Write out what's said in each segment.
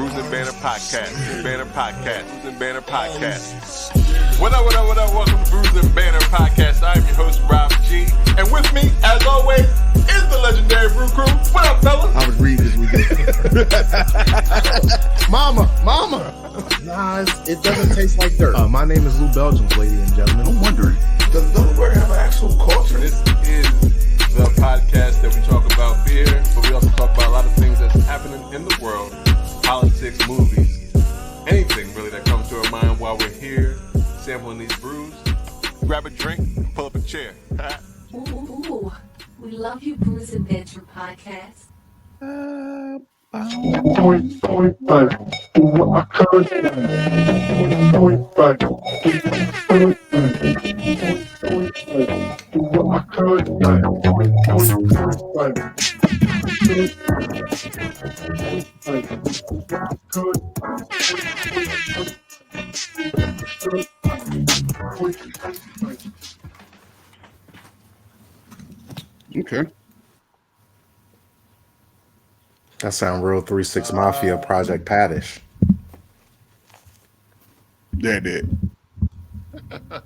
Brews and Banter Podcast. Banter Podcast. Brews and Banter Podcast. What up, what up, what up? Welcome to Brews and Banter Podcast. I'm your host, Rob G. And with me, as always, is the Legendary Brew Crew. What up, fellas? I was reading this weekend. Mama. Nah, it doesn't taste like dirt. My name is Lou Belgians, ladies and gentlemen. I'm wondering. Does Delaware have an actual culture? This is the podcast that we talk about beer, but we also talk about a lot of things that's happening in the world, politics, movies, anything really that comes to our mind while we're here sampling these brews. Grab a drink, pull up a chair. Ooh, we love you, Brews and Banter Podcast. Okay. That sound real 3-6 Mafia Project Paddish. Yeah, it did. Yeah.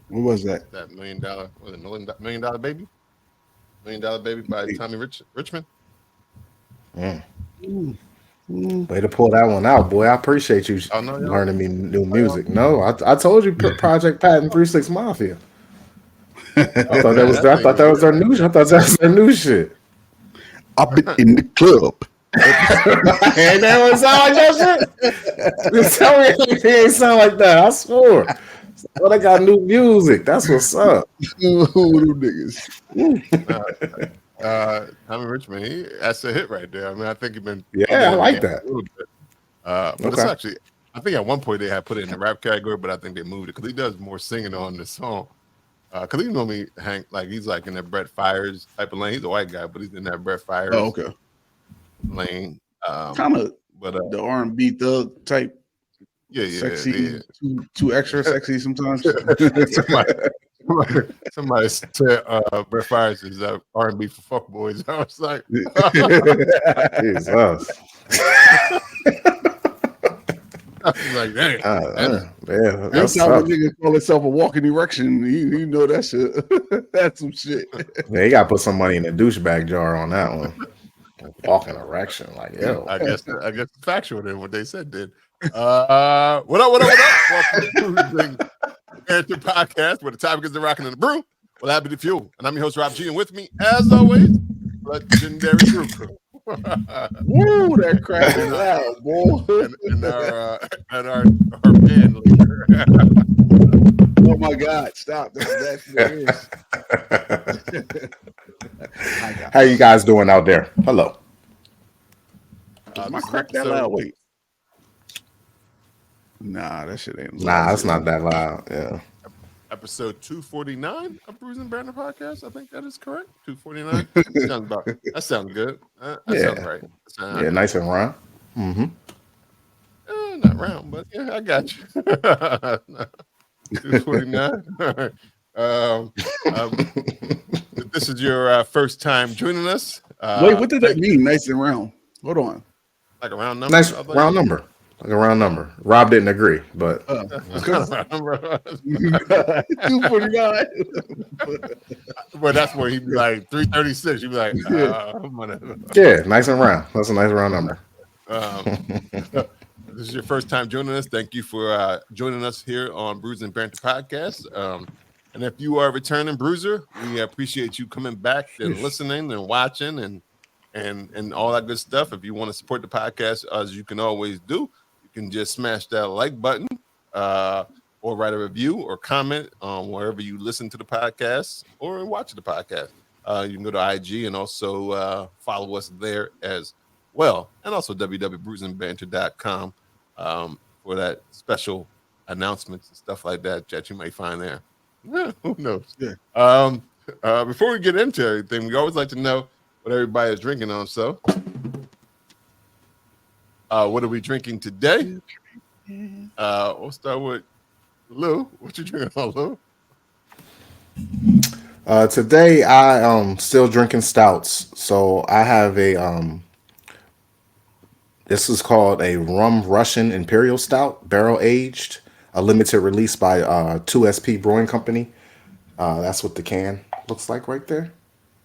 What was that? That $1 million, was it $1 million baby? $1 million baby by Tommy Richmond. Way to pull that one out, boy. I appreciate you learning me new music. No, I told you Project Pat and 3-6 Mafia. I thought that was their new shit. I thought that was their new shit. I've been in the club. Ain't that what sound like that shit? Just tell me it ain't sound like that. I swore. Oh, they got new music. That's what's up. Them niggas. Tommy Richmond, that's a hit right there. I mean, I think he's been. Yeah, I like that. But it's actually, I think at one point they had put it in the rap category, but I think they moved it because he does more singing on the song. Because he normally he's like in that Brett Fires type of lane. He's a white guy, but he's in that Brett Fires lane. Kind of the R&B thug type. Yeah, sexy, too extra sexy sometimes. somebody said Brett Fires is R&B for fuckboys. I was like, Jesus. I was like, dang. Man, That's how a nigga call himself a walking erection. You know that shit. That's some shit. Yeah, you gotta put some money in the douchebag jar on that one. Walking erection, like yo. I guess it's factual then what they said did. What up? Welcome to Banter Podcast, where the topic is the rocking and the brew. Well, happy to fuel. And I'm your host, Rob G, and with me, as always, Legendary Brew Crew. Woo, that crack is loud, boy. and our band leader. Oh my God, stop. That's what it is. How you guys doing out there? Hello. My crack that loud? Wait. Nah, that shit ain't loud. Nah, it's not that loud. Yeah. Episode 249 of Brews and Banter Podcast. I think that is correct. 249. That sounds good. That sounds right. Yeah, nice and round. Mm-hmm. Not round, but yeah, I got you. 249. All right. This is your first time joining us. Wait, what did that mean? Nice and round. Hold on. Like a round number. Nice round number. Like a round number. Rob didn't agree, but 249. But that's where he'd be like 336. You'd be like, yeah, nice and round. That's a nice round number. This is your first time joining us. Thank you for joining us here on Brews and Banter Podcast. And if you are a returning bruiser, we appreciate you coming back and listening and watching and all that good stuff. If you want to support the podcast, as you can always do, you can just smash that like button or write a review or comment on wherever you listen to the podcast or watch the podcast. You can go to IG and also follow us there as well. And also www.brewsandbanter.com for that special announcements and stuff like that you might find there. Who knows? Yeah. Before we get into everything, we always like to know what everybody is drinking on. So, what are we drinking today? We'll start with Lou. What you drinking on, Lou? Today I still drinking stouts. So I have a This is called a Rum Russian Imperial Stout, barrel aged, a limited release by 2SP Brewing Company. That's what the can looks like right there.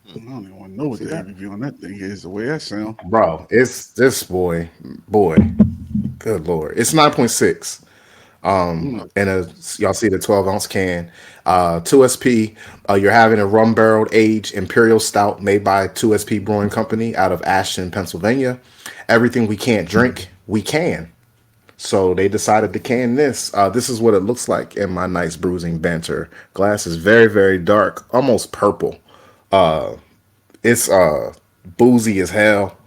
I don't even want to know what See the that? ABV on that thing is. The way that sound. Bro, it's this boy. Good Lord. It's 9.6. And y'all see the 12-ounce can. 2SP, you're having a rum barreled aged imperial stout made by 2SP Brewing Company out of Ashton, Pennsylvania. Everything we can't drink, we can. So they decided to can this. This is what it looks like in my nice bruising banter. Glass is very, very dark, almost purple. It's boozy as hell.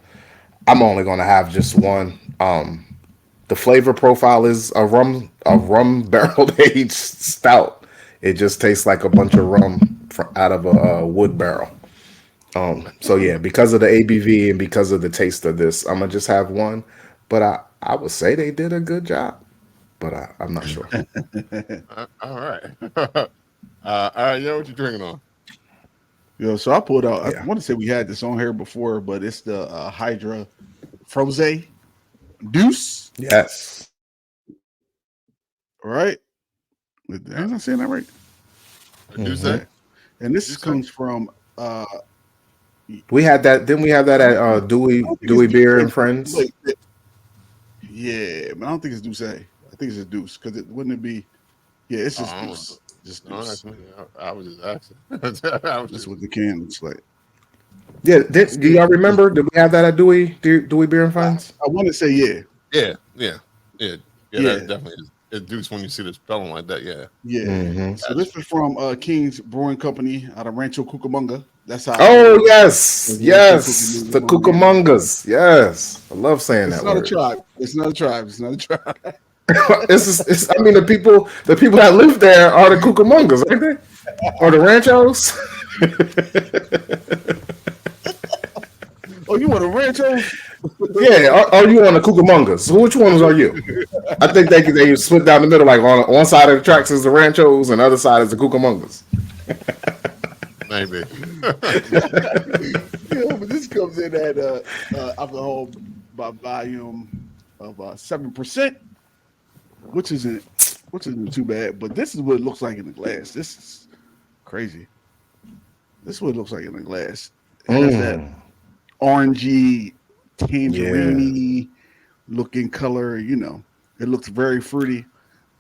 I'm only gonna have just one. The flavor profile is a rum barrel aged stout. It just tastes like a bunch of rum out of a wood barrel. So yeah, because of the ABV and because of the taste of this, I'm gonna just have one. But I would say they did a good job, but I'm not sure. All right. All right, yo, what you drinking on? Yo, so I pulled out. Yeah. I want to say we had this on here before, but it's the Hydra Froze Deuce. Yes. All right. Am I saying that right? You say? And this comes from We had that. Didn't we have that at Dewey Beer and Friends? Yeah, but I don't think it's Deuce. I think it's a Deuce because it wouldn't it be? Yeah, it's just Deuce. Just No, Deuce. I was just asking. That's what the can looks like. Yeah. Do y'all remember? Did we have that at Dewey Beer and Friends? I want to say yeah. Yeah. That definitely is. It Deuce when you see the spelling like that. Yeah. Yeah. So this is from Kings Brewing Company out of Rancho Cucamonga. That's how. Oh yes, the Cucamongas. Yes, I love saying it's that not word. a tribe. It's not a tribe. It's not a tribe. it's I mean the people that live there are the Cucamongas, aren't they? Or the Ranchos? Oh, you want a Rancho? Yeah. Are you on the Cucamongas? So which ones are you? I think they split down the middle. Like on one side of the tracks is the Ranchos, and the other side is the Cucamongas. Maybe. Yeah, but this comes in at alcohol by volume of 7%, which isn't too bad. But this is what it looks like in the glass. This is crazy. This is what it looks like in the glass. It has that orangey, tangerine looking color. You know, it looks very fruity,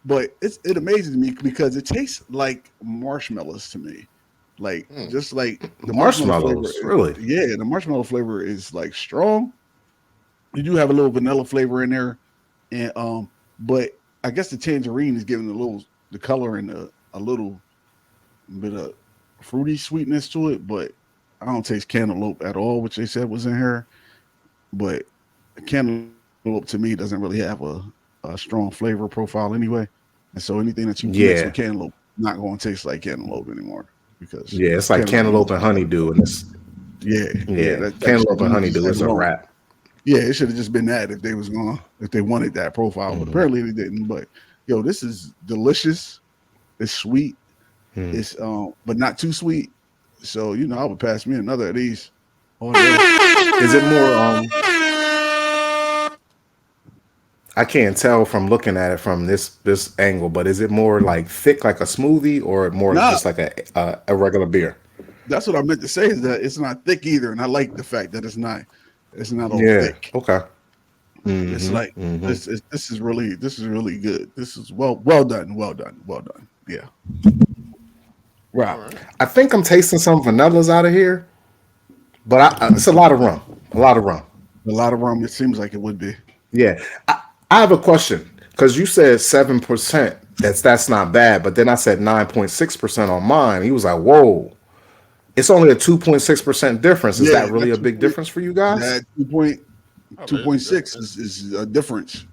but it amazes me because it tastes like marshmallows to me. Like just like the marshmallow flavor, really? Yeah, the marshmallow flavor is like strong. You do have a little vanilla flavor in there, and but I guess the tangerine is giving the color and a little bit of fruity sweetness to it. But I don't taste cantaloupe at all, which they said was in here. But cantaloupe to me doesn't really have a strong flavor profile anyway, and so anything that you mix with cantaloupe not going to taste like cantaloupe anymore. Because it's like cantaloupe and honeydew, and it's cantaloupe and honeydew is a wrap. Yeah, it should have just been that if they wanted that profile, but apparently they didn't. But yo, this is delicious. It's sweet. It's but not too sweet. So I would pass me another of these. Is it more? I can't tell from looking at it from this angle, but is it more like thick, like a smoothie, or more just like a regular beer? That's what I meant to say. Is that it's not thick either, and I like the fact that it's not all thick. Okay. It's like this is really good. This is well done. Yeah. Wow. Right. I think I'm tasting some vanillas out of here, but it's a lot of rum. A lot of rum. It seems like it would be. Yeah. I have a question because you said 7%. That's not bad, but then I said 9.6% on mine. He was like, "Whoa, it's only a 2.6% difference." Is that really a big difference for you guys? That 2.6 is a difference.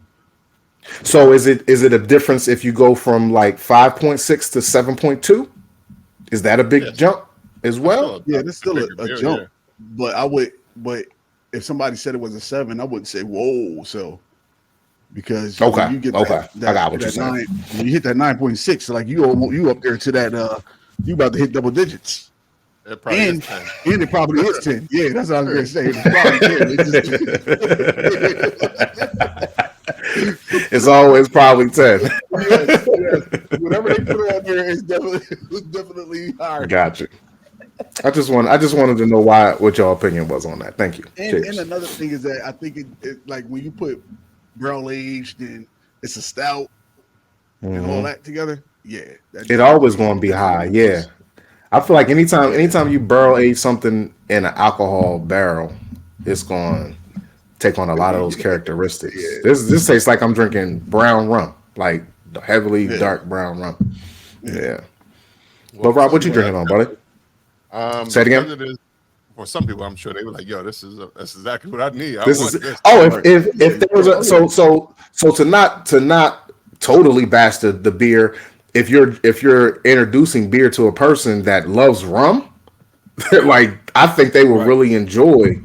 So is it a difference if you go from like 5.6 to 7.2? Is that a big jump as well? Yeah, it's still a jump. But if somebody said it was a 7, I wouldn't say whoa. So because when you get I got what you're saying. When you hit that 9.6, like you up there to that you about to hit double digits. It probably is 10. And it probably is 10. Yeah, that's what I was gonna say. It's probably 10. It's always probably 10. Yes. Whatever they put on there is definitely higher. Gotcha. I just wanted to know what your opinion was on that. Thank you. And another thing is that I think it like when you put barrel aged and it's a stout and all that together, it always going to be high. Yeah, I feel like anytime you barrel age something in an alcohol barrel, it's going to take on a lot of those characteristics. Yeah. This tastes like I'm drinking brown rum, like heavily dark brown rum. Yeah. But Rob, what you drinking on, buddy? Say it again. It is, for some people, I'm sure they were like, "Yo, that's exactly what I need." If there was a so to not totally bash the beer, if you're introducing beer to a person that loves rum, like I think they will really enjoy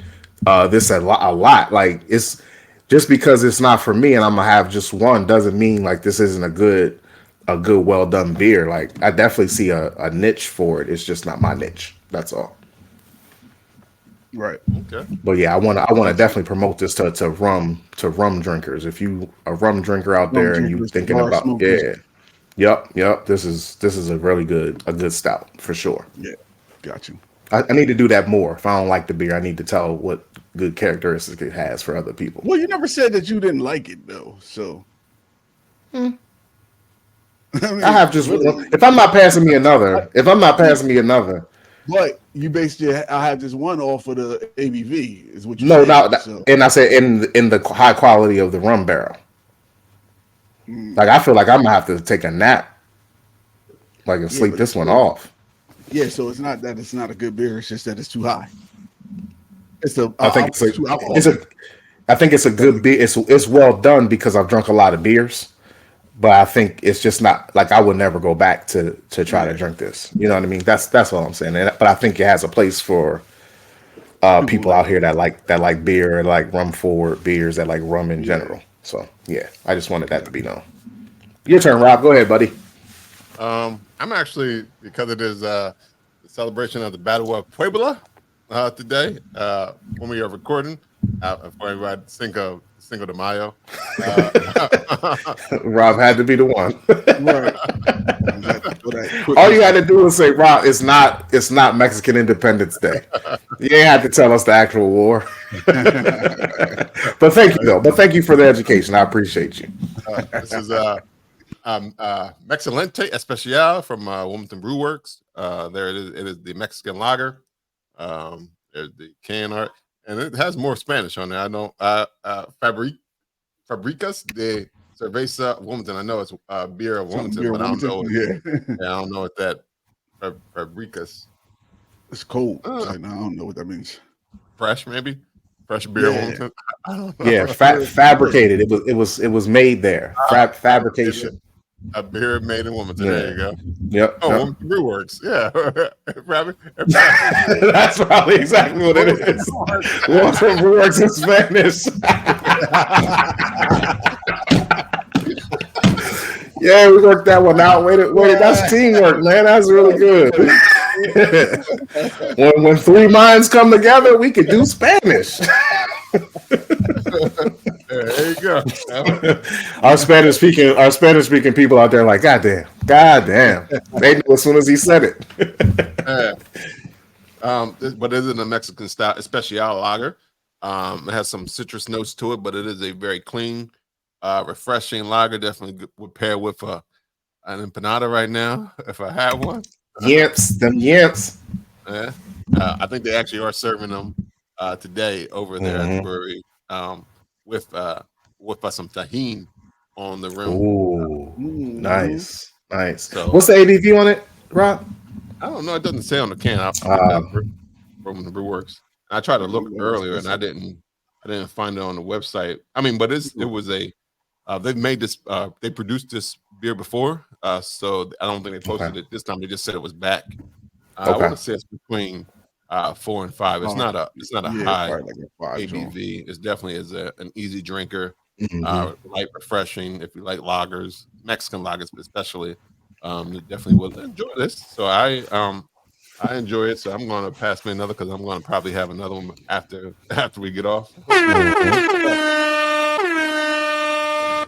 this a lot. Like it's just because it's not for me and I'm gonna have just one doesn't mean like this isn't a good well done beer. Like I definitely see a niche for it. It's just not my niche. That's all. Right. Okay. But yeah, I want to definitely promote this to rum drinkers. If you a rum drinker out there and you thinking about yep. This is a really good stout for sure. Yeah, got you. I need to do that more. If I don't like the beer, I need to tell what good characteristics it has for other people. Well, you never said that you didn't like it though, so. I mean, I have just if I'm not passing me another. But you based I have this one off of the ABV, is what you said. So. And I said in the high quality of the rum barrel. Like I feel like I'm gonna have to take a nap, like and sleep this one off. Yeah, so it's not that it's not a good beer; it's just that it's too high. I think it's a good beer. It's well done because I've drunk a lot of beers. But I think it's just not like I would never go back to try to drink this. You know what I mean? That's all I'm saying. But I think it has a place for people out here that like beer, like rum forward beers, that like rum in general. So yeah, I just wanted that to be known. Your turn, Rob. Go ahead, buddy. I'm actually, because it is the celebration of the Battle of Puebla today when we are recording. For everybody, Cinco de Mayo. Rob had to be the one. Right. All you had to do was say, "Rob, it's not Mexican Independence Day." You ain't had to tell us the actual war. But thank you though. But thank you for the education. I appreciate you. This is Mexilente Especial from Wilmington Brew Works. There it is. It is the Mexican lager. There's the can art. And it has more Spanish on there. I know Fabricas de Cerveza Wilmington. I know it's beer of Wilmington, but I don't know. I don't know what that Fabricas. It's cold. I don't know what that means. Fresh, maybe fresh beer of Wilmington. I don't know. Yeah, fabricated. It was made there. Fabrication. A beer made in Wilmington. Yeah. There you go. Yep. Oh, Wilmington Brew Works. Yeah. That's probably exactly what it is. Wilmington Brew Works in Spanish. Yeah, we worked that one out. Wait, that's teamwork, man. That's really good. when three minds come together, we could do Spanish. There you go. Our Spanish speaking people out there like, God damn. They knew as soon as he said it. But it is a Mexican style especial lager. It has some citrus notes to it, but it is a very clean, refreshing lager. Definitely would pair with an empanada right now if I had one. Yamps. Yeah. I think they actually are serving them today over there at the brewery. With some tahini on the rim. Ooh, nice. So, what's the ABV on it, Rob? I don't know. It doesn't say on the can. From the Brew Works. I tried to look earlier and I didn't find it on the website. I mean, but it was a they've made this. They produced this beer before, so I don't think they posted it this time. They just said it was back. I want to say it's between 4 and 5. It's not a high like ABV. It definitely is an easy drinker, light, refreshing. If you like lagers, Mexican lagers especially, you definitely will enjoy this. So I I enjoy it, so I'm going to pass me another because I'm going to probably have another one after we get off.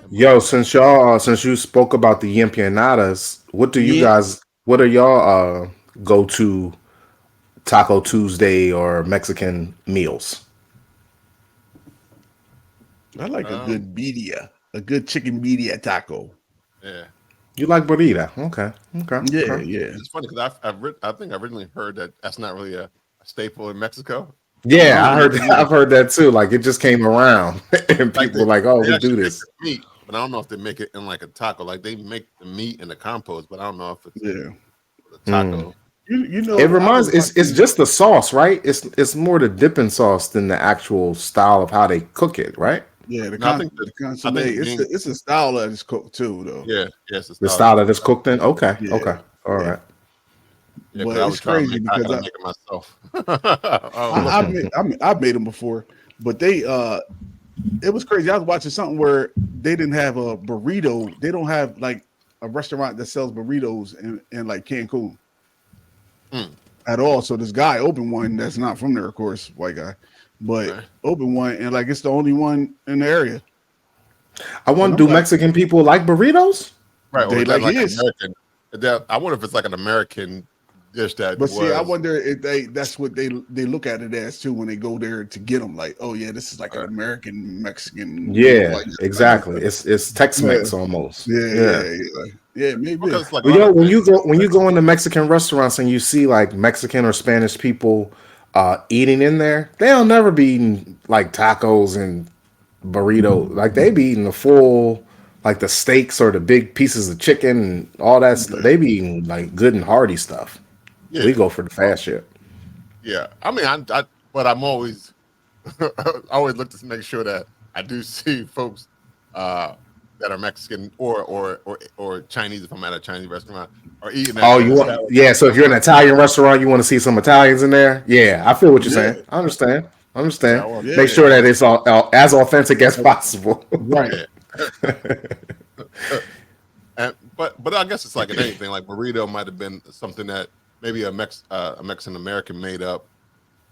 Yo, since you spoke about the empanadas, what do you guys? What are y'all go to Taco Tuesday or Mexican meals? I like a good birria, a good chicken birria taco. Yeah. You like burrito? Okay. Yeah. It's funny because I think I originally heard that that's not really a staple in Mexico. Yeah, I've heard that too. Like it just came around, and people were like, "Oh, we do this." Meat, but I don't know if they make it in like a taco. Like they make the meat in the compost, but I don't know if it's a taco. You know, it reminds it's just the sauce, right? It's more the dipping sauce than the actual style of how they cook it, right? Yeah, it's a style that is cooked too, though. Yeah, the style that it's cooked in. Okay, Yeah. okay, all right. Yeah, but it's crazy because I make it myself. I've made them before, but they it was crazy. I was watching something where they didn't have a burrito. They don't have like a restaurant that sells burritos in like Cancun at all. So this guy opened one that's not from there, of course, white guy, but opened one and like it's the only one in the area. I wonder, do Mexican people like burritos? Right, they like American. I wonder if it's like an American dish that. But see, I wonder if that's what they look at it as too when they go there to get them. Like, oh yeah, this is like an American Mexican. Yeah, like, exactly. It's Tex-Mex almost. Yeah, maybe. Because, like, when you go into Mexican restaurants and you see like Mexican or Spanish people eating in there, they'll never be eating like tacos and burrito. Like they be eating the full, like the steaks or the big pieces of chicken and all that stuff. They be eating like good and hearty stuff. Yeah. We go for the fast shit. Yeah, I mean, but I'm always, I always look to make sure that I do see folks that are Mexican or Chinese if I'm at a Chinese restaurant or eating. Oh, you want? Yeah, so if you're in an Italian restaurant, you want to see some Italians in there. Yeah, I feel what you're saying. I understand. Make sure that it's all as authentic as possible. Right. But I guess it's like in anything. Like burrito might have been something that maybe a Mexican American made up,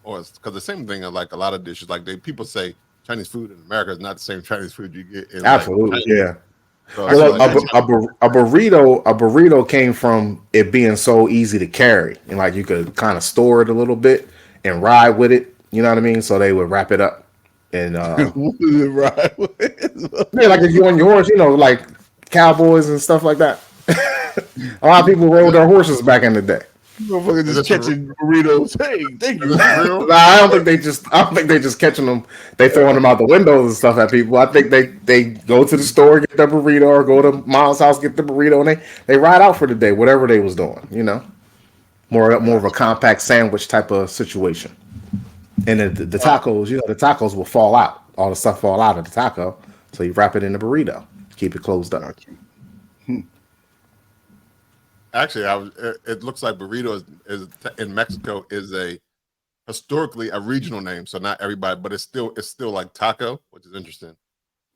or because the same thing. Like a lot of dishes, like people say Chinese food in America is not the same Chinese food you get in absolutely, like, So a burrito came from it being so easy to carry, and like you could kind of store it a little bit and ride with it. You know what I mean? So they would wrap it up and ride with it. Yeah, like if you're on your horse, like cowboys and stuff like that. A lot of people rode their horses back in the day. Motherfuckers just catching burritos. Hey, thank you. Nah, I don't think they just catching them. They throwing them out the windows and stuff at people. I think they go to the store, get their burrito, or go to Miles' house, get the burrito, and they ride out for the day, whatever they was doing. More of a compact sandwich type of situation. And the tacos, the tacos will fall out. All the stuff fall out of the taco, so you wrap it in the burrito, keep it closed up. Actually, it looks like burrito is in Mexico is historically a regional name, so not everybody, but it's still like taco, which is interesting.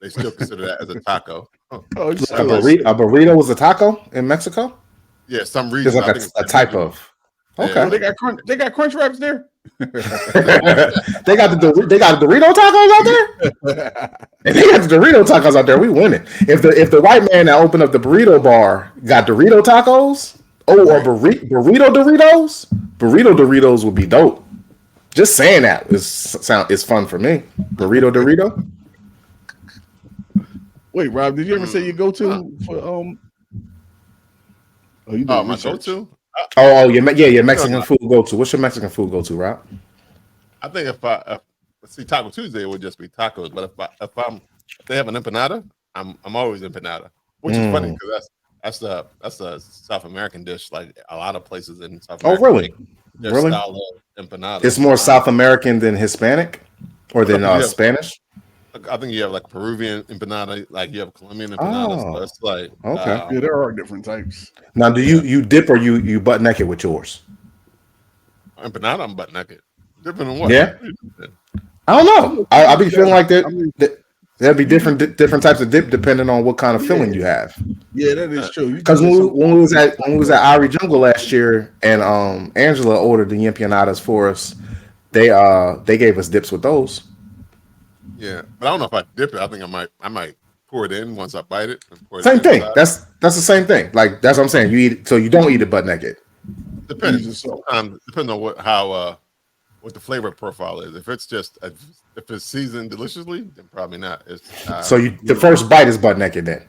They still consider that as a taco. A burrito was a taco in Mexico? Yeah, some region. It's like a type of. Okay. Yeah. They got crunch wraps there. they got the Dorito tacos out there. And they got the Dorito tacos out there. We winning. If the white man that opened up the burrito bar got Dorito tacos, or burrito Doritos would be dope. Just saying that is fun for me. Dorito. Wait, Rob, did you ever say you go to for Oh, you my go-to? Your Mexican food go-to. What's your Mexican food go-to, Rob? I think if Taco Tuesday, it would just be tacos. But if they have an empanada, I'm always empanada, which is funny because that's a South American dish. Like a lot of places in South America. Oh, really? Their style of empanada. It's more South American than Hispanic, or than Spanish. I think you have like Peruvian empanada, like you have Colombian empanadas. So it's like okay. There are different types. Now, do you dip or you butt naked with yours? Empanada, I'm butt naked. Dipping in what? Yeah. I don't know. I be feeling like that. There'll be different types of dip depending on what kind of filling you have. Yeah, that is true. Because when we was at Irie Jungle last year, and Angela ordered the empanadas for us, they gave us dips with those. Yeah, but I don't know if I dip it. I think I might pour it in once I bite it. Same thing. That's the same thing. Like that's what I'm saying. You eat it, so you don't eat it butt naked. Depends. Depends on what the flavor profile is. If it's just if it's seasoned deliciously, then probably not. It's so the first bite is butt naked then.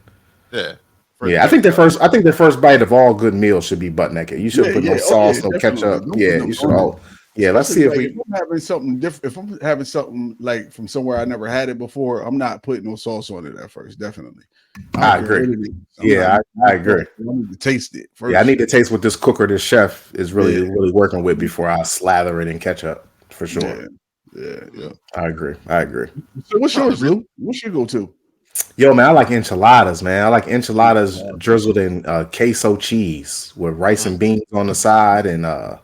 Yeah. I think the first bite of all good meals should be butt naked. You should put no sauce, no ketchup. You should all. Yeah, let's see if I'm having something different. If I'm having something like from somewhere I never had it before, I'm not putting no sauce on it at first. Definitely. I agree. I agree. I need to taste it first. Yeah, I need to taste what this cooker, this chef is really working with before I slather it in ketchup for sure. Yeah. I agree. So what's yours, Lou? What's your go-to? Yo, man, I like enchiladas, man. I like enchiladas drizzled in queso cheese with rice and beans on the side and a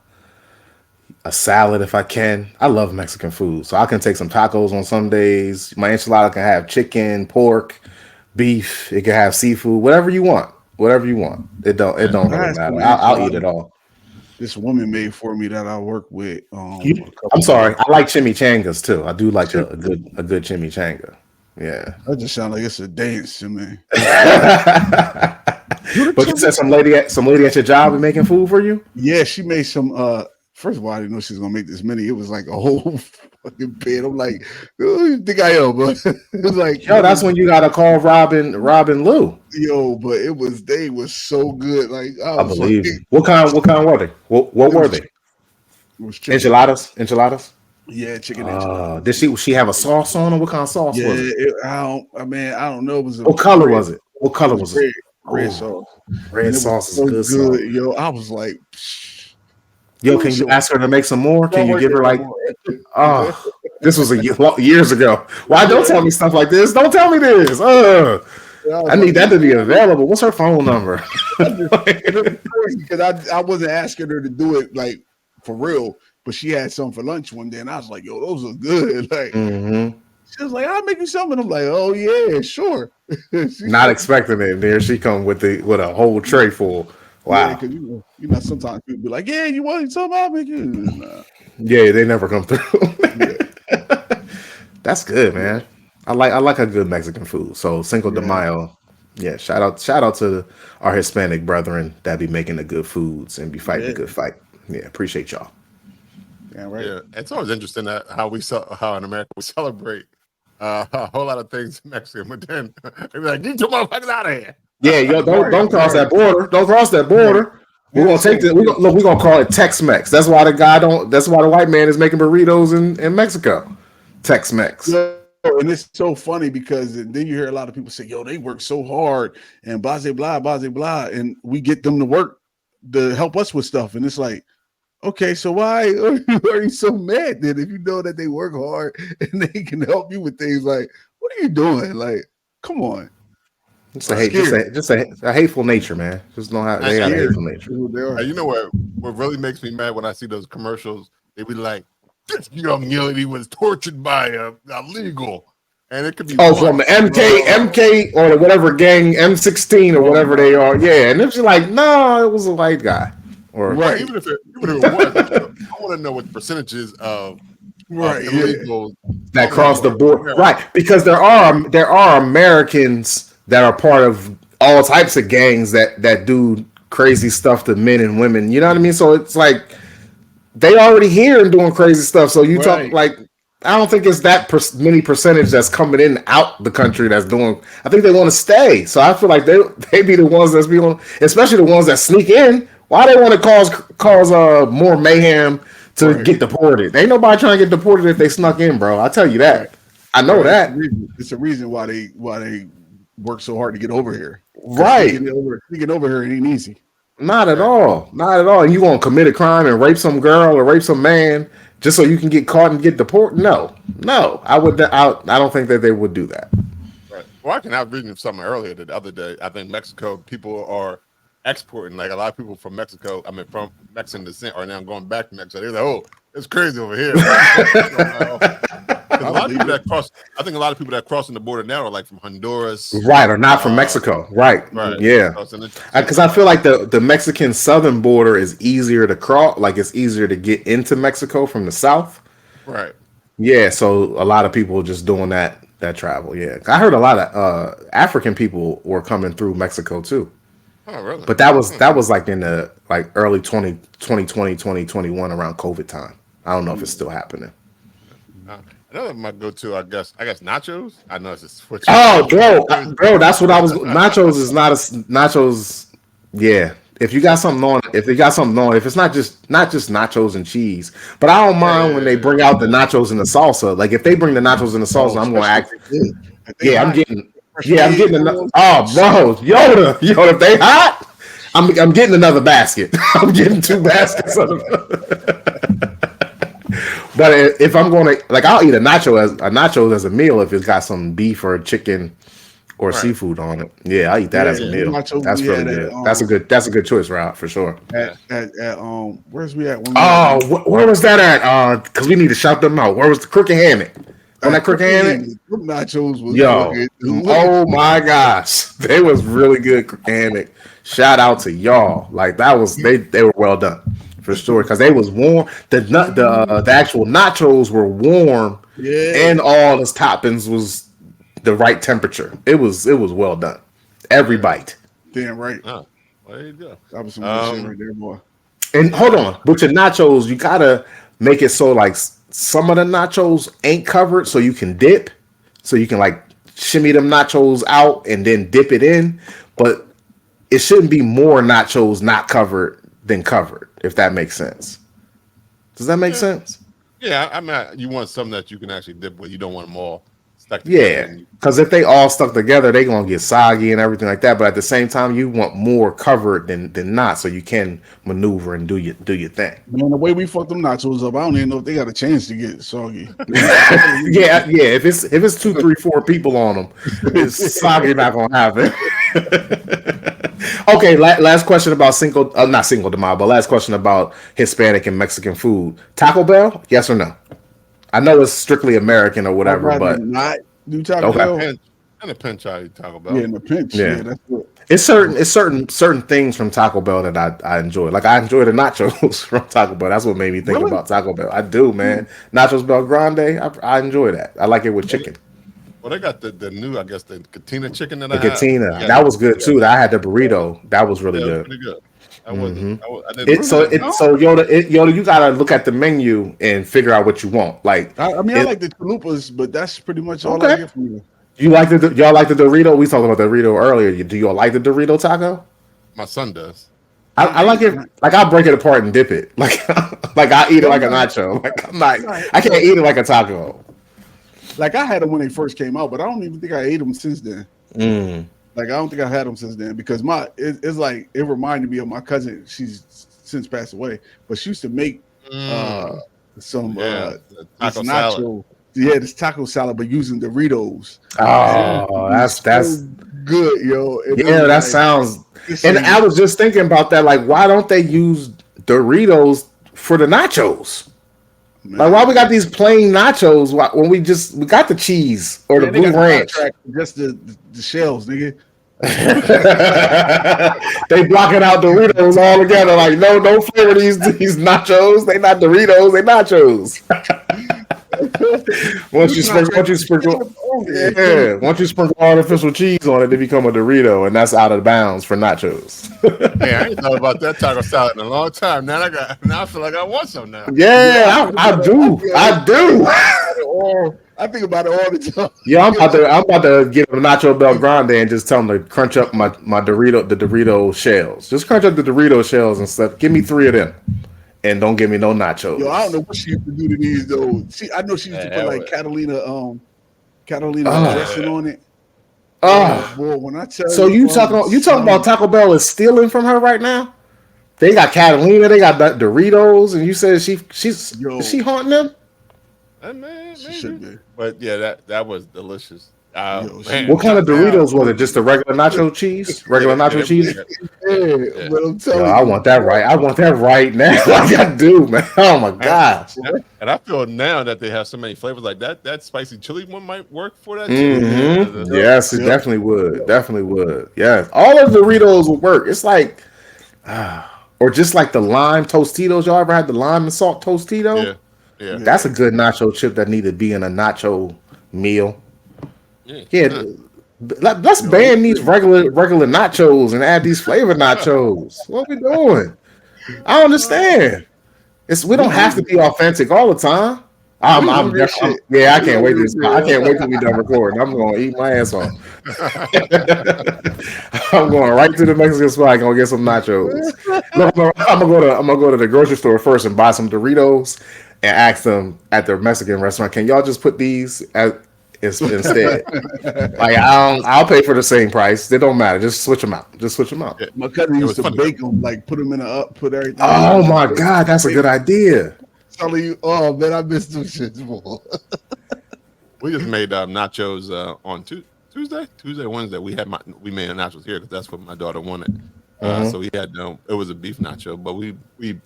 salad if I can. I love Mexican food, so I can take some tacos on some days. My enchilada can have chicken, pork, beef. It can have seafood, whatever you want. It don't really matter. I'll eat it all. This woman made for me that I work with. I'm sorry. I like chimichangas too. I do like a good chimichanga. Yeah. That just sounds like it's a dance to me. But you said some lady at your job is making food for you? Yeah, she made some. First of all, I didn't know she was gonna make this many. It was like a whole fucking bed. I'm like, who you think I am? But it was like, yo, that's when you gotta call Robin Lou. Yo, but they was so good. Like I believe. Like, what kind were they? What were they? Enchiladas. Yeah, chicken enchiladas. Did she have a sauce on them? What kind of sauce was it? I don't know. It was what color was it? What color was it? Red sauce. Red sauce is so good. Sauce. Yo, I was like, yo, can you ask her to make some more? Can you give her like? Oh, this was years ago. Why don't tell me stuff like this? Don't tell me this. I need that to be available. What's her phone number? Because I wasn't asking her to do it like for real. But she had some for lunch one day, and I was like, "Yo, those are good." Like, she was like, "I'll make you some," and I'm like, "Oh yeah, sure." Not expecting it. There she come with a whole tray full. Wow. Because you know, sometimes people be like, "Yeah, you want some? I'll make you." Nah. Yeah, they never come through. That's good, man. I like a good Mexican food. So Cinco de Mayo. Yeah, shout out to our Hispanic brethren that be making the good foods and be fighting the good fight. Yeah, appreciate y'all. Yeah, right. Yeah, it's always interesting that how in America we celebrate a whole lot of things in Mexico, but then they be like, "Get your motherfuckers out of here!" Yeah, yo, don't cross that border. Don't cross that border. We're gonna take this. We're gonna call it Tex-Mex. That's why that's why the white man is making burritos in Mexico. Tex-Mex. Yeah, and it's so funny because then you hear a lot of people say, "Yo, they work so hard and blah blah blah blah," and we get them to work to help us with stuff, and it's like, okay, so why are you so mad then if you know that they work hard and they can help you with things? Like, what are you doing? Like, come on. Just a hateful nature, man. Just know how they got a hateful nature. You know what really makes me mad when I see those commercials? They be like, "This young lady was tortured by a legal," and it could be from the MK or whatever gang, M16 or whatever they are. Yeah, and it's like, no, it was a white guy. Or right, even if it was, I want to know what the percentages of illegals that cross the border, right? Because there are Americans that are part of all types of gangs that do crazy stuff to men and women. You know what I mean? So it's like they already here and doing crazy stuff. So you talk like, I don't think it's that many percentage that's coming in out the country that's doing. I think they want to stay. So I feel like they be the ones that's be on, especially the ones that sneak in. Why they want to cause more mayhem to get deported? Ain't nobody trying to get deported if they snuck in, bro. I tell you that. I know that. It's a reason why they work so hard to get over here. Right. Sneaking over here, it ain't easy. Not at all. Not at all. And you want to commit a crime and rape some girl or rape some man just so you can get caught and get deported? No. I don't think that they would do that. Right. Well, I was reading something earlier the other day. I think Mexico people are exporting, like a lot of people from Mexico, from Mexican descent are now going back to Mexico. They're like, "Oh, it's crazy over here." A lot of people that cross. I think a lot of people that crossing the border now are like from Honduras, right, or not from Mexico, right? Yeah, because I feel like the Mexican southern border is easier to cross. Like it's easier to get into Mexico from the south. Right. Yeah, so a lot of people just doing that travel. Yeah, I heard a lot of African people were coming through Mexico too. Oh, really? But that was like in the like early 2020, 2021 around COVID time. I don't know if it's still happening. Another my go-to, I guess nachos. I know it's a switch. Oh, bro, that's what I was. Nachos is not a nachos. Yeah, if you got something on, if it's not just nachos and cheese. But I don't mind when they bring out the nachos and the salsa. Like if they bring the nachos and the salsa, I'm going to act. Yeah, I'm getting. Yeah, I'm getting another. Oh, bro, Yoda, if they hot, I'm getting another basket. I'm getting 2 baskets of them. But if I'm going to, like, I'll eat a nacho as a meal if it's got some beef or chicken or seafood on it. Yeah, I'll eat that as a meal. That's really good. That's a good choice, Rob, for sure. Where's we at? Where was that at? Because we need to shout them out. Where was the Crooked Hammock? On that Crooked Hammock? Nachos was oh my gosh, they was really good. Crooked Hammock. Shout out to y'all. Like that was they were well done. For sure, because they was warm. The actual nachos were warm, and all the toppings was the right temperature. It was well done. Every bite. Damn right. Oh, there you go. That was some good shit right there, boy. And hold on, with your nachos, you gotta make it so like some of the nachos ain't covered, so you can dip, so you can like shimmy them nachos out and then dip it in. But it shouldn't be more nachos not covered than covered, if that makes sense. Does that make sense? Yeah, I mean, you want something that you can actually dip with. You don't want them all stuck together. Yeah, because if they all stuck together, they're gonna get soggy and everything like that. But at the same time, you want more covered than not, so you can maneuver and do your thing. Man, the way we fucked them nachos up, I don't even know if they got a chance to get soggy. yeah. If it's 2, 3, 4 people on them, it's soggy not gonna happen. Okay, last question about not Cinco de Mayo, but last question about Hispanic and Mexican food. Taco Bell, yes or no? I know it's strictly American or whatever, but not do Taco Bell. In a pinch, I eat Taco Bell. Yeah, in a pinch. Yeah, that's good. It's certain things from Taco Bell that I enjoy. Like I enjoy the nachos from Taco Bell. That's what made me think about Taco Bell. I do, man. Nachos Bel Grande, I enjoy that. I like it with chicken. Well, they got the new, I guess, the Katina chicken that I had. The Katina, that was good too. I had the burrito. That was really good. Pretty good. I wasn't. So Yoda, you gotta look at the menu and figure out what you want. Like, I like the chalupas, but that's pretty much all I get from you. Y'all like the Dorito? We talked about the Dorito earlier. Do y'all like the Dorito taco? My son does. I like it. Like I'll break it apart and dip it. Like I eat it like a nacho. Like I can't eat it like a taco. Like I had them when they first came out, but I don't even think I ate them since then. Like I don't think I had them since then because it's like it reminded me of my cousin. She's since passed away, but she used to make some taco nacho. Salad. Yeah, this taco salad, but using Doritos. Oh, that's good, yo. That sounds. And I was just thinking about that. Like, why don't they use Doritos for the nachos? Man. Like, why we got these plain nachos when we got the cheese or the blue ranch? Just the shells, nigga. They blocking out Doritos all together. Like, no flavor these nachos. They not Doritos. They nachos. Once you sprinkle artificial cheese on it, they become a Dorito, and that's out of bounds for nachos. Hey, I ain't thought about that taco salad in a long time. Now I feel like I want some now. Yeah, I do. I think about it all the time. Yeah, I'm about to get a Nacho Bel Grande and just tell them to crunch up the Dorito shells. Just crunch up the Dorito shells and stuff. Give me 3 of them. And don't give me no nachos. Yo, I don't know what she used to do to these though. I know she used to put like Catalina dressing on it. Oh, boy, when I tell you talking about Taco Bell is stealing from her right now? They got Catalina, they got Doritos, and you said is she haunting them? Maybe. But yeah, that was delicious. What kind of Doritos was it? Just the regular nacho cheese? Regular nacho cheese? Yeah, but I'm telling Yo, you, I want that right. I want that right now. Like I do, man. Oh my gosh. And I feel now that they have so many flavors like that. That spicy chili one might work for that too. Mm-hmm. Yes, it definitely would. Definitely would. Yes, all of the Doritos would work. It's like, or just like the lime Tostitos. Y'all ever had the lime and salt Tostito? Yeah. That's a good nacho chip that need to be in a nacho meal. Yeah. Let's ban these regular nachos and add these flavored nachos. What we doing? I don't understand. We don't have to be authentic all the time. I can't wait till we done recording. I'm gonna eat my ass off. I'm going right to the Mexican spot. Gonna get some nachos. Look, I'm gonna go to the grocery store first and buy some Doritos and ask them at their Mexican restaurant, can y'all just put these instead? Like I'll pay for the same price. It don't matter. Just switch them out. Yeah. my cousin used to bake them, like put them in put everything. Oh my god, that's a good idea. Telling you, oh man, I missed them shits more. We just made nachos on Tuesday, Wednesday. We made nachos here because that's what my daughter wanted. So we had it was a beef nacho, but we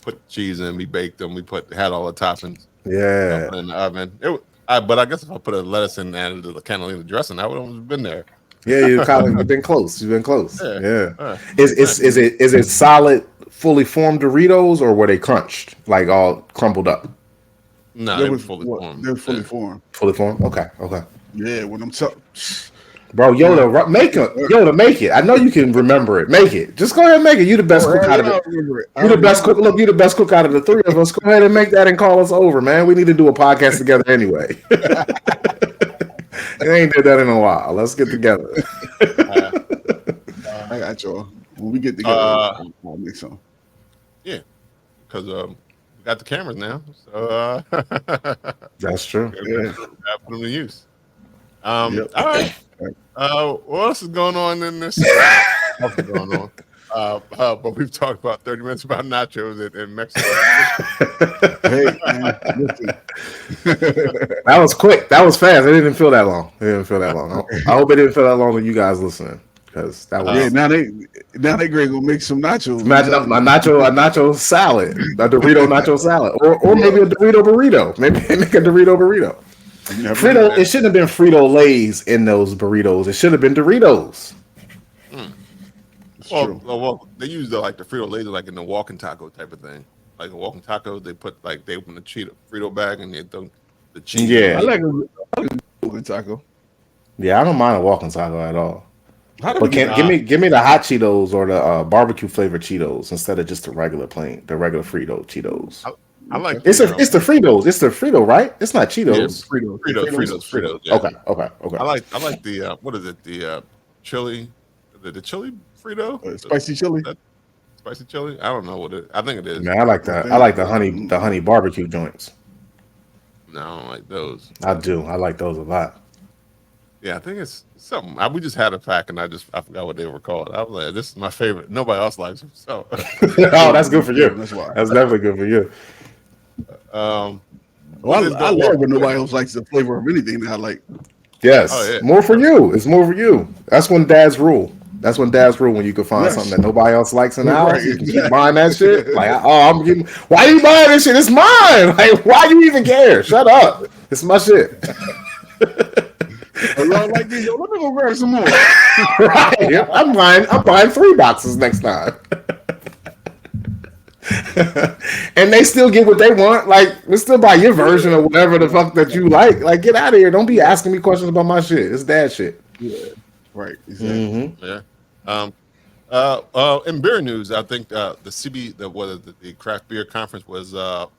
put cheese in, we baked them, had all the toppings. Yeah, put in the oven. But I guess if I put a lettuce in and added the Catalina dressing, I would have been there. Yeah, you've been close. You've been close. Yeah. Is it solid, fully formed Doritos, or were they crunched, like all crumbled up? No, they were fully formed. They're fully formed. Fully formed. Okay. Yeah, when I'm bro, Yoda, make it. I know you can remember it. Make it. Just go ahead and make it. You the best cook out of it. You the best cook. Look, you the best cook out of the three of us. Go ahead and make that and call us over, man. We need to do a podcast together anyway. I ain't did that in a while. Let's get together. I got y'all. When we get together, I'll make some. Yeah, because we got the cameras now, so that's true. Put them to use. All right. What else is going on in this? What's going on? But we've talked about 30 minutes about nachos in Mexico. Hey, man, listen. That was quick. That was fast. It didn't feel that long. I hope it didn't feel that long to you guys listening, because that was. Now they great gonna make some nachos. Imagine a nacho salad, a Dorito nacho salad, or maybe a Dorito burrito. Maybe make a Dorito burrito. Frito. It shouldn't have been Frito Lays in those burritos. It should have been Doritos. Well, they use the Frito Lays like in the walking taco type of thing. Like a walking taco, they open the Frito bag and they throw the cheese. Yeah, I like a walking taco. Yeah, I don't mind a walking taco at all. But give me the hot Cheetos or the barbecue flavored Cheetos instead of just the regular Frito Cheetos. I like it's the Fritos. It's the Frito, right? It's not Cheetos. Yeah, Fritos. Yeah. Okay. I like the what is it? The chili, the chili Frito, spicy chili. Spicy chili. I don't know what it. I think it is. Man, I like that. I like the honey barbecue joints. No, I don't like those. I do. I like those a lot. Yeah, I think it's something. We just had a pack, and I forgot what they were called. I was like, "This is my favorite." Nobody else likes them, so. Oh, that's good for you. That's why. That's definitely good for you. I love when nobody else likes the flavor of anything that I like. Yes, more for you. It's more for you. That's when dads rule. When you can find something that nobody else likes in the house. You can keep buying that shit. Like, why are you buying this shit? It's mine. Like, why do you even care? Shut up. It's my shit. Y'all like these? Let me go grab some more. Right. Yeah, I'm buying 3 boxes next time. And they still get what they want. Like, we still buy your version of whatever the fuck that you like. Like, get out of here. Don't be asking me questions about my shit. It's dad shit. Yeah. Right. Exactly. Mm-hmm. Yeah. In beer news, I think the craft beer conference was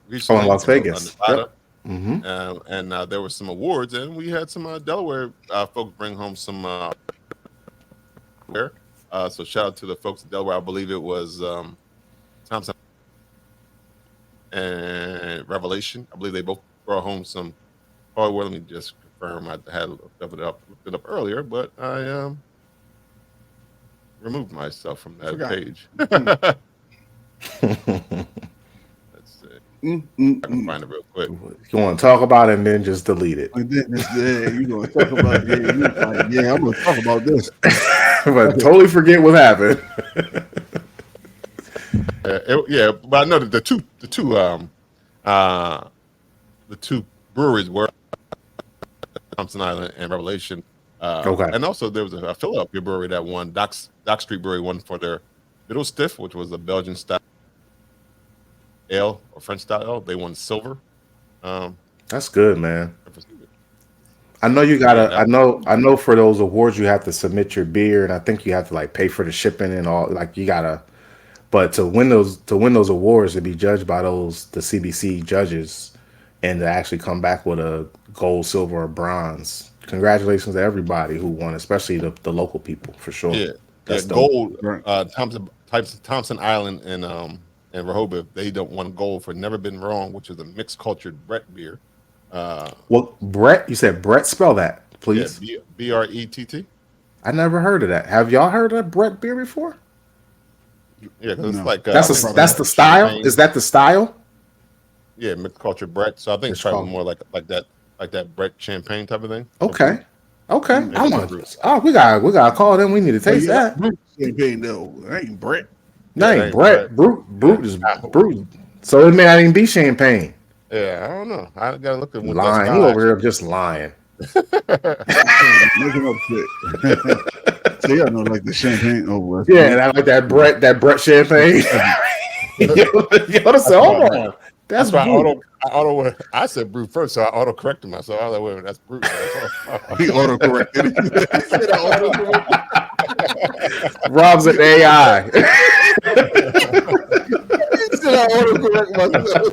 recently in Las Vegas. Nevada. Yep. Mm-hmm. And there were some awards, and we had some Delaware folks bring home some beer. So shout out to the folks in Delaware. I believe it was Thompson and Revelation. I believe they both brought home some. Oh, well, let me just confirm. I had looked it up earlier, but I removed myself from that page. Let's see. I can find it real quick. You want to talk about it and then just delete it. And then you gonna talk about I'm gonna talk about this. But totally forget what happened. But I know that the two breweries were Thompson Island and Revelation. Okay. And also there was a Philadelphia brewery that won. Dock Street Brewery won for their Middle Stiff, which was a Belgian style ale or French style ale. They won silver. That's good, man. I know you gotta. I know. For those awards, you have to submit your beer, and I think you have to like pay for the shipping and all. Like you gotta. But to win those awards, to be judged by the CBC judges, and to actually come back with a gold, silver, or bronze. Congratulations to everybody who won, especially the local people for sure. Yeah, that's gold. Thompson Island and Rehoboth, they don't won gold for Never Been Wrong, which is a mixed cultured Brett beer. Well, Brett, you said Brett. Spell that, please. Yeah, Brett. I never heard of that. Have y'all heard of Brett beer before? Yeah, because it's like that's the style. Champagne. Is that the style? Yeah, mixed culture Brett. So I think it's probably more like that Brett champagne type of thing. Okay. I want. Oh, we got to call them. We need to taste that. Champagne though, that ain't Brett. That ain't Brett. Brute is Brute. So it may not even be champagne. Yeah, I don't know. I gotta look at what lying. He over here just lying. Making up shit. So y'all know like the champagne over. Yeah, and I like that Brett champagne. Hold on. That's why I said Brute first, so I auto corrected myself. I was like, wait a minute, that's Brute. He auto corrected. Rob's an AI. He said I auto correct myself.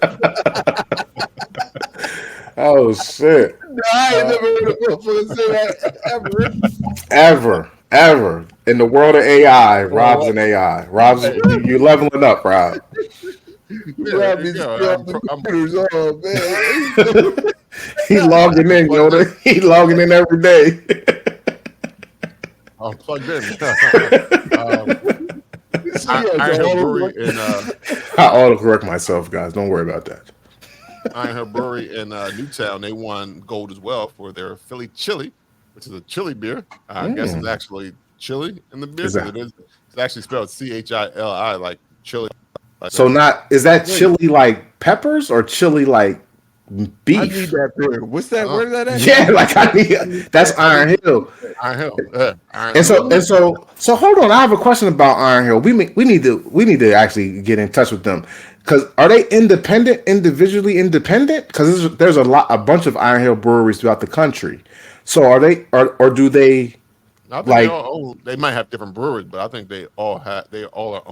Oh shit! No, I ain't never heard a motherfucker say that ever in the world of AI. Rob's an AI. Rob's you're leveling up, Rob. Rob is oh man. He logging in, Yoda. He logging in every day. I'm plugged in. I auto-correct myself, guys. Don't worry about that. Iron Hill Brewery in Newtown, they won gold as well for their Philly Chili, which is a chili beer. I guess it's actually chili in the beer. It's actually spelled CHILI, like chili. So is that chili like peppers or chili like beef? I need that beer. What's that? Where is that at? Yeah, like I need that's Iron Hill. Iron Hill. So hold on. I have a question about Iron Hill. We need to actually get in touch with them. Because are they individually independent? Because there's a bunch of Iron Hill breweries throughout the country. So are they, or do they? I think they might have different breweries, but I think they all are.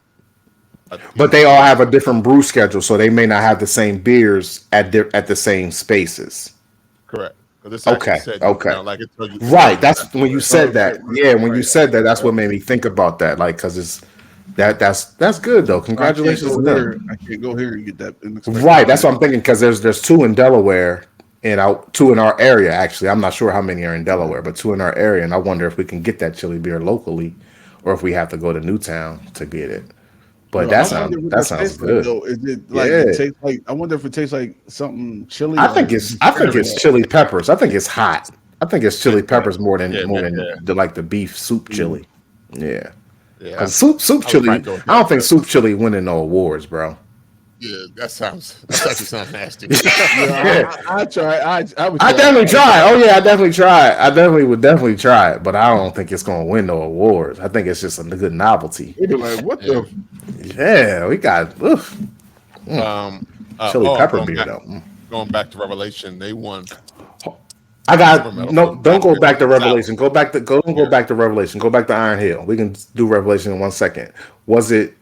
But they all have a different brew schedule, so they may not have the same beers at the same spaces. Correct. Okay. Right. That's when you said that. Yeah, when you said that, that's what made me think about that. Like, because that's good though. Congratulations to them. I can't go here and get that. Right. That's what I'm thinking. Because there's 2 in Delaware and 2 in our area. Actually, I'm not sure how many are in Delaware, but 2 in our area. And I wonder if we can get that chili beer locally, or if we have to go to Newtown to get it. But that sounds good. Though. Is it like it tastes like? I wonder if it tastes like something chili. I think it's chili peppers. I think it's hot. I think it's chili peppers more than the beef soup chili. Yeah. Yeah. Soup chili. I don't think soup chili winning no awards, bro. Yeah, that actually sounds nasty. I try. I definitely try. Oh yeah, I definitely try. I would definitely try it, but I don't think it's gonna win no awards. I think it's just a good novelty. Like, what the? Yeah, we got chili pepper beer though. Going back to Revelation, they won. I got no. Don't go back to Revelation. Go back to Revelation. Go back to Iron Hill. We can do Revelation in 1 second. Was it?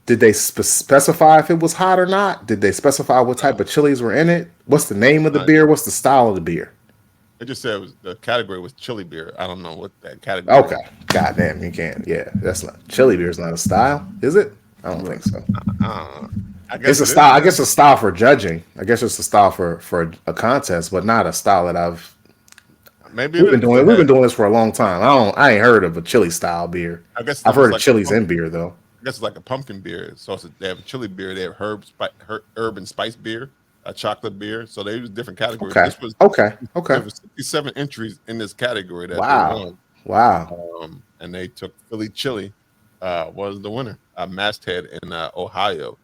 Did they specify if it was hot or not? Did they specify what type of chilies were in it? What's the name of the beer? What's the style of the beer? It just said the category was chili beer. I don't know what that category. Okay, goddamn, you can't. Yeah, that's not chili beer. Is not a style, is it? I don't think so. I guess it's a style. I guess a style for judging. I guess it's a style for a contest, but not a style that I've. Maybe we've been doing this for a long time. I ain't heard of a chili style beer. I guess I've heard of chilies in beer though. guess it's like a pumpkin beer. So they have a chili beer. They have herb and spice beer, a chocolate beer. So they use different categories. Okay. This was Okay. there was 67 entries in this category that they Wow. won. Wow. And they took Philly Chili was the winner. Masthead in Ohio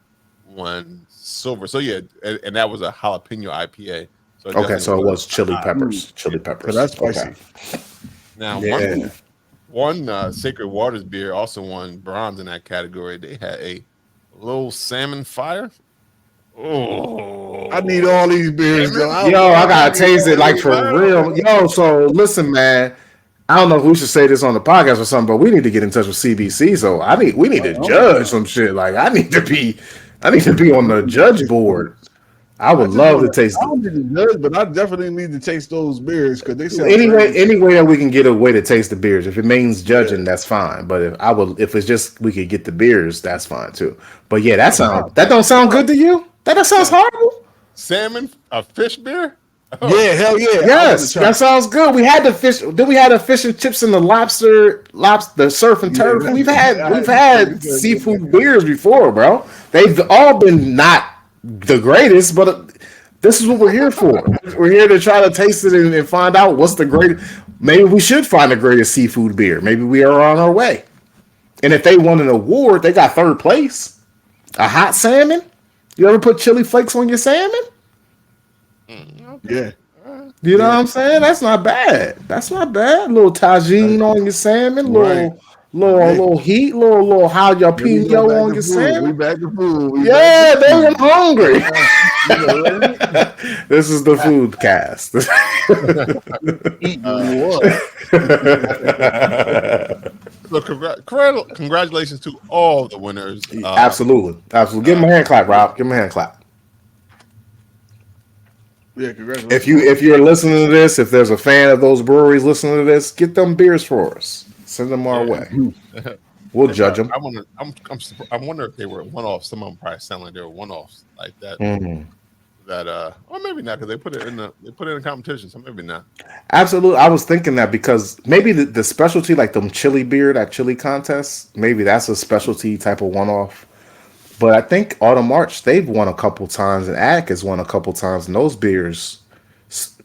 won silver. So yeah, and that was a jalapeno IPA. So So it was chili peppers. Chili peppers. So that's spicy. Okay. Now Yeah. one Sacred Waters beer also won bronze in that category. They had a little salmon fire. Oh, I need all these beers, though. I gotta taste it like for real. So listen, man. I don't know if we should say this on the podcast or something, but we need to get in touch with CBC. So we need to judge some shit. Like I need to be on the judge board. I would love to taste. I don't need to judge, but I definitely need to taste those beers because they sound any way that we can get a way to taste the beers. If it means judging, that's fine. But if it's just we could get the beers, that's fine too. But yeah, that don't sound good to you. That sounds horrible. Salmon, a fish beer. Oh. Yeah, hell yeah. Yes, that sounds good. We had the fish. Then we had the fish and chips and the lobster, the surf and turf. We've had seafood beers before, bro. They've all been not the greatest, but this is what we're here for. We're here to try to taste it and find out what's the greatest. Maybe we should find the greatest seafood beer. Maybe we are on our way. And if they won an award, they got third place. A hot salmon. You ever put chili flakes on your salmon? Yeah. You know what I'm saying? That's not bad. A little tagine on your salmon, little heat, little jalapeno on your salmon. We back to food. They were hungry. This is the food cast. So congratulations to all the winners. Absolutely. Give them a hand clap, Rob. Give them a hand clap. Yeah, congratulations. If you're listening to this, if there's a fan of those breweries listening to this, get them beers for us. Send them our way. We'll judge them. I wonder if they were one-offs. Some of them probably sound like they were one-offs like that. Or maybe not because they put it in a competition. So maybe not. Absolutely, I was thinking that because maybe the specialty like them chili beer, that chili contest, maybe that's a specialty type of one-off. But I think Autumn March, they've won a couple times, and Attic has won a couple times. And those beers,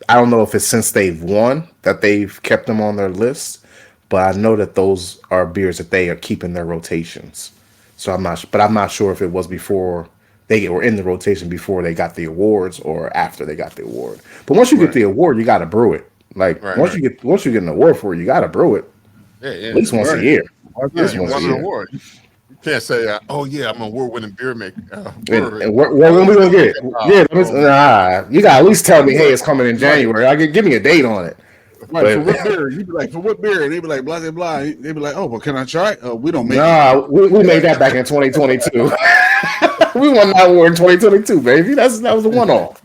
I don't know if it's since they've won that they've kept them on their list, but I know that those are beers that they are keeping their rotations. So I'm not sure if it was before they were in the rotation before they got the awards or after they got the award. But once you get the award, you got to brew it. Like once you get an award for it, you got to brew it. At least once a year. At least once a year. Award. Can't say, I'm an award-winning beer maker. And when we gonna get it? You gotta at least tell me, hey, it's coming in January. Give me a date on it. Right, for what beer? You'd be like, for what beer? And they'd be like, blah, blah, blah. They'd be like, oh, well, can I try it? We don't make it. We made that back in 2022. We won that award in 2022, baby. That was a one-off.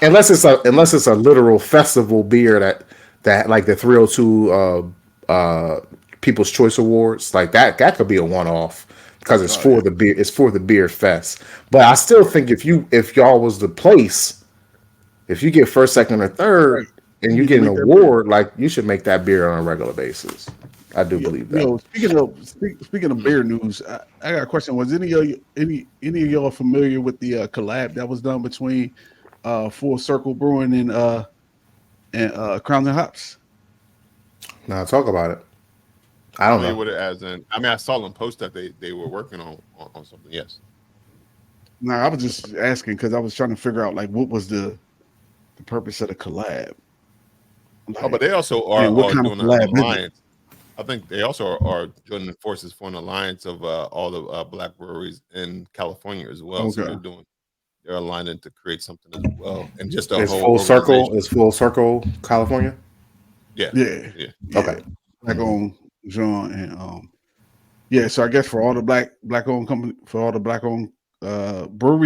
Unless it's a literal festival beer that like the 302 People's Choice Awards, like that could be a one-off because it's for the beer. It's for the beer fest. But I still think if y'all was the place, if you get first, second, or third, and you get an award, like you should make that beer on a regular basis. I do believe that. Speaking of beer news, I got a question. Was any of y'all familiar with the collab that was done between Full Circle Brewing and Crowns and Hops? Now talk about it. I don't know. What it as in, I saw them post that they were working on something. Yes. No, I was just asking because I was trying to figure out like what was the purpose of the collab. But they also are doing an alliance. I think they also are joining forces for an alliance of all the black breweries in California as well. Okay. So they're aligning to create something as well, and just a whole circle. Is Full Circle California? Yeah. Okay. Black owned John and so I guess for all the black owned company, for all the black owned breweries